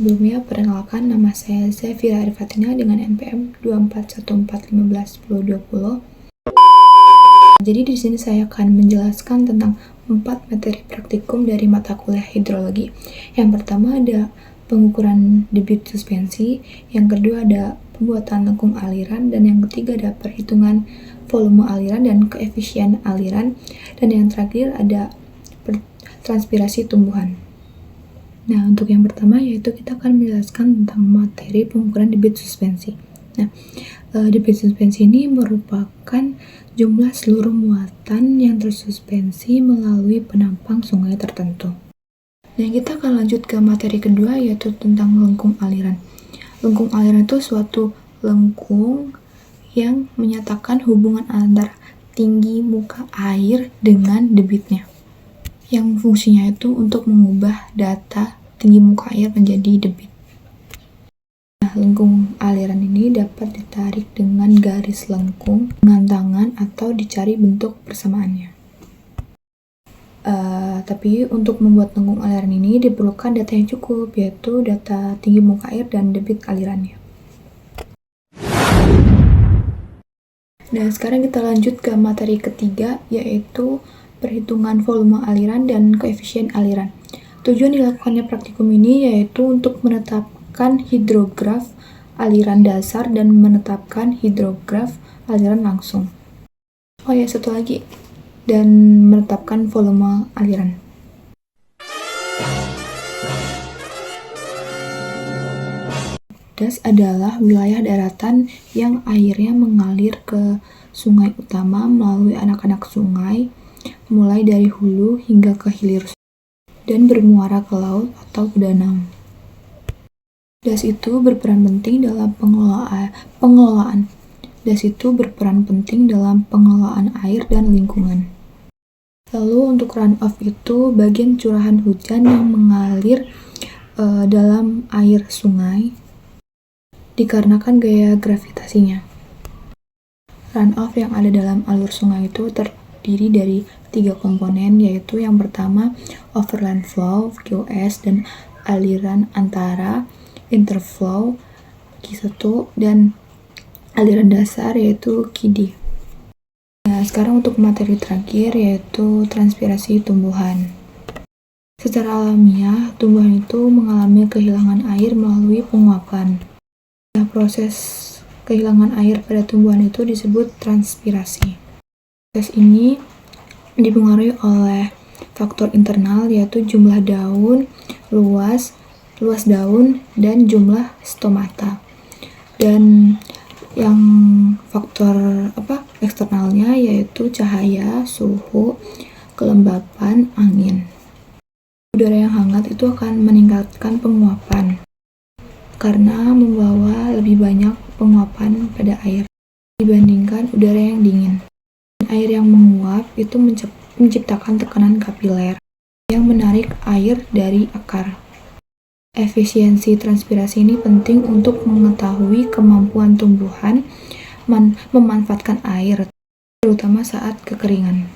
Sebelumnya, perkenalkan nama saya Zafira Arifatina dengan NPM 24141510220. Jadi di sini saya akan menjelaskan tentang 4 materi praktikum dari mata kuliah hidrologi. Yang pertama ada pengukuran debit suspensi, yang kedua ada pembuatan lengkung aliran, dan yang ketiga ada perhitungan volume aliran dan koefisien aliran, dan yang terakhir ada transpirasi tumbuhan. Nah, untuk yang pertama yaitu kita akan menjelaskan tentang materi pengukuran debit suspensi. Nah, debit suspensi ini merupakan jumlah seluruh muatan yang tersuspensi melalui penampang sungai tertentu. Nah, kita akan lanjut ke materi kedua yaitu tentang lengkung aliran. Lengkung aliran itu suatu lengkung yang menyatakan hubungan antara tinggi muka air dengan debitnya, yang fungsinya itu untuk mengubah data tinggi muka air menjadi debit. Nah, lengkung aliran ini dapat ditarik dengan garis lengkung dengan tangan atau dicari bentuk persamaannya. Tapi untuk membuat lengkung aliran ini diperlukan data yang cukup, yaitu data tinggi muka air dan debit alirannya. Nah, sekarang kita lanjut ke materi ketiga, yaitu perhitungan volume aliran dan koefisien aliran. Tujuan dilakukannya praktikum ini yaitu untuk menetapkan hidrograf aliran dasar dan menetapkan hidrograf aliran langsung. Oh ya, satu lagi, dan menetapkan volume aliran. Das adalah wilayah daratan yang airnya mengalir ke sungai utama melalui anak-anak sungai, mulai dari hulu hingga ke hilir dan bermuara ke laut atau ke danau. Das itu berperan penting dalam pengelolaan. Das itu berperan penting dalam pengelolaan air dan lingkungan. Lalu untuk runoff itu bagian curahan hujan yang mengalir dalam air sungai dikarenakan gaya gravitasinya. Runoff yang ada dalam alur sungai itu terdiri dari 3 komponen, yaitu yang pertama overland flow QS dan aliran antara interflow Q1 dan aliran dasar yaitu QD. Nah, sekarang untuk materi terakhir yaitu transpirasi tumbuhan. Secara alamiah, tumbuhan itu mengalami kehilangan air melalui penguapan. Nah, proses kehilangan air pada tumbuhan itu disebut transpirasi. Proses ini dipengaruhi oleh faktor internal yaitu jumlah daun, luas daun, dan jumlah stomata. Dan yang faktor eksternalnya yaitu cahaya, suhu, kelembapan, angin. Udara yang hangat itu akan meningkatkan penguapan karena membawa lebih banyak penguapan pada air dibandingkan udara yang dingin. Air yang menguap itu menciptakan tekanan kapiler yang menarik air dari akar. Efisiensi transpirasi ini penting untuk mengetahui kemampuan tumbuhan memanfaatkan air, terutama saat kekeringan.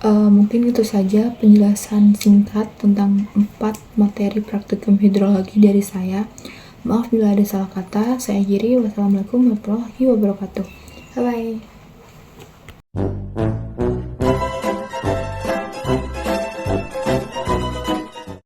Mungkin itu saja penjelasan singkat tentang 4 materi praktikum hidrologi dari saya. Maaf bila ada salah kata. Saya Giri. Wassalamualaikum warahmatullahi wabarakatuh. Bye-bye.